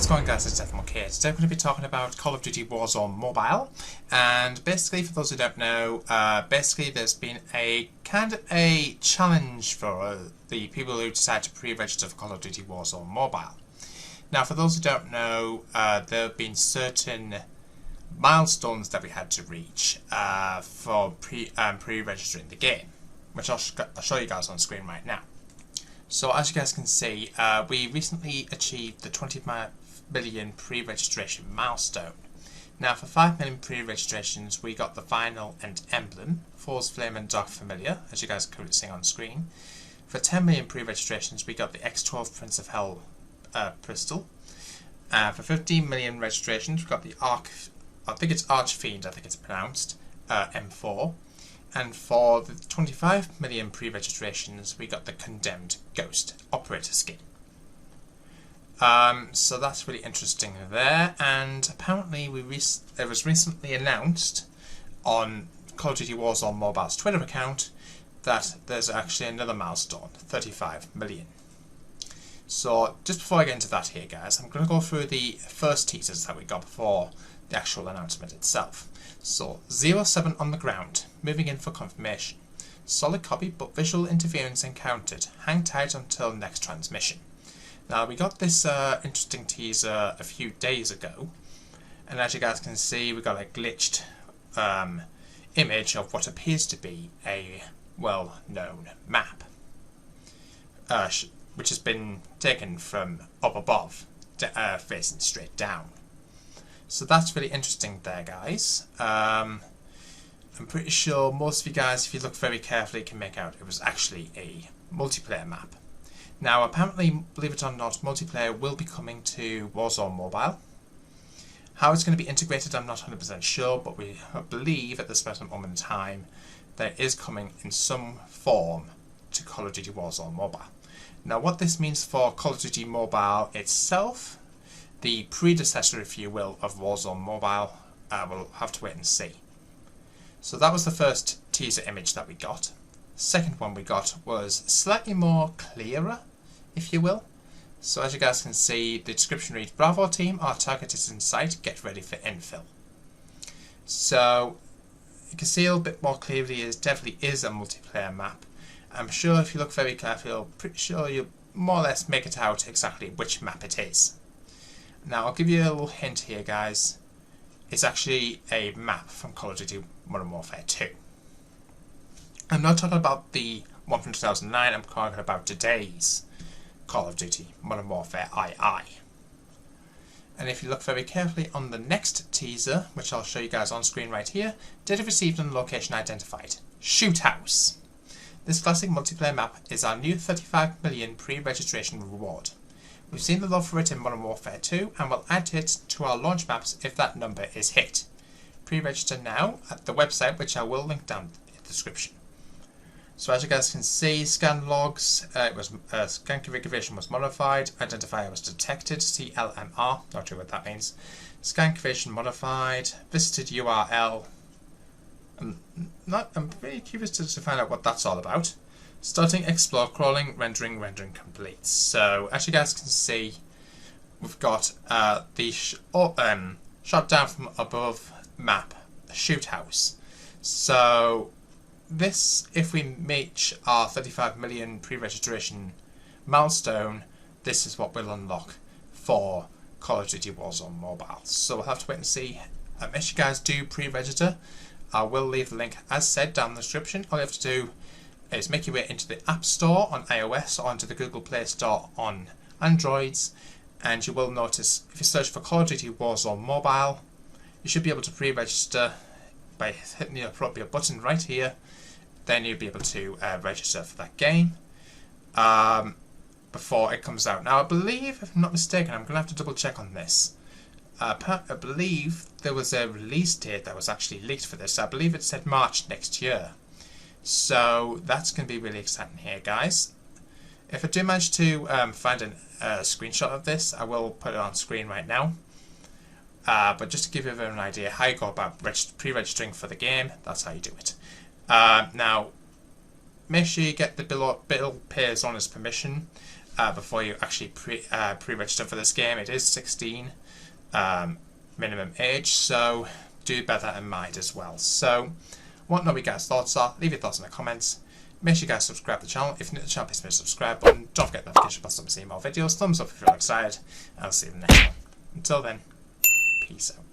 going, guys? It's Deathmark here. Today we're going to be talking about Call of Duty Warzone Mobile, and basically, for those who don't know, basically there's been a kind of a challenge for the people who decide to pre-register for Call of Duty Warzone Mobile. Now, for those who don't know, there have been certain milestones that we had to reach for pre-registering the game, which I'll show you guys on screen right now. So as you guys can see, we recently achieved the 25 million pre-registration milestone. Now for 5 million pre-registrations, we got the Final and Emblem, Force Flame and Dark Familiar, as you guys are currently seeing on screen. For 10 million pre-registrations, we got the X12 Prince of Hell pistol. For 15 million registrations, we got the Archfiend, I think it's pronounced, M4. And for the 25 million pre-registrations, we got the Condemned Ghost Operator skin. So that's really interesting there. And apparently, it was recently announced on Call of Duty Warzone Mobile's Twitter account that there's actually another milestone, 35 million. So just before I get into that here, guys, I'm going to go through the first teasers that we got before the actual announcement itself. So 07 on the ground, moving in for confirmation. Solid copy, but visual interference encountered. Hang tight until next transmission. Now we got this interesting teaser a few days ago, and as you guys can see, we got a glitched image of what appears to be a well-known map, which has been taken from up above, facing straight down. So that's really interesting there, guys. I'm pretty sure most of you guys, if you look very carefully, can make out it was actually a multiplayer map. Now, apparently, believe it or not, multiplayer will be coming to Warzone Mobile. How it's going to be integrated, I'm not 100% sure, but we believe at this present moment in time that it is coming in some form to Call of Duty Warzone Mobile. Now, what this means for Call of Duty Mobile itself, the predecessor, if you will, of Warzone Mobile, we'll have to wait and see. So that was the first teaser image that we got. Second one we got was slightly more clearer, if you will. So as you guys can see, the description reads, "Bravo team, our target is in sight, get ready for infill." So you can see a little bit more clearly, it definitely is a multiplayer map. I'm sure if you look very carefully, I'm pretty sure you'll more or less make it out exactly which map it is. Now, I'll give you a little hint here, guys. It's actually a map from Call of Duty Modern Warfare 2. I'm not talking about the one from 2009, I'm talking about today's Call of Duty Modern Warfare II. And if you look very carefully on the next teaser, which I'll show you guys on screen right here, data received and location identified. Shoot House. This classic multiplayer map is our new 35 million pre-registration reward. We've seen the love for it in Modern Warfare 2 and will add it to our launch maps if that number is hit. Pre-register now at the website, which I will link down in the description. So as you guys can see, scan logs, scan configuration was modified, identifier was detected, CLMR, not sure what that means. Scan configuration modified, visited URL. I'm very curious to find out what that's all about. Starting explore, crawling, rendering complete. So as you guys can see, we've got the shot down from above map, the Shoot House. So this, if we reach our 35 million pre-registration milestone, this is what we'll unlock for Call of Duty Warzone Mobile. So we'll have to wait and see. If you guys do pre-register, I will leave the link as said down in the description. All you have to do is make your way into the App Store on iOS or onto the Google Play Store on Androids, and you will notice if you search for Call of Duty Warzone Mobile, you should be able to pre-register by hitting the appropriate button right here. Then you'll be able to register for that game before it comes out. Now I believe, if I'm not mistaken, I'm going to have to double check on this. I believe there was a release date that was actually leaked for this. I believe it said March next year. So that's going to be really exciting here, guys. If I do manage to find a screenshot of this, I will put it on screen right now. But just to give you an idea how you go about pre-registering for the game, that's how you do it. Now, make sure you get the bill payer's honest permission. before you actually pre-register for this game. It is 16 minimum age, so do bear that in mind as well. So, want to know what you guys' thoughts are? Leave your thoughts in the comments. Make sure you guys subscribe to the channel. If you're new to the channel, please hit the subscribe button. Don't forget the notification button to see more videos. Thumbs up if you're excited. And I'll see you in the next one. Until then, peace out.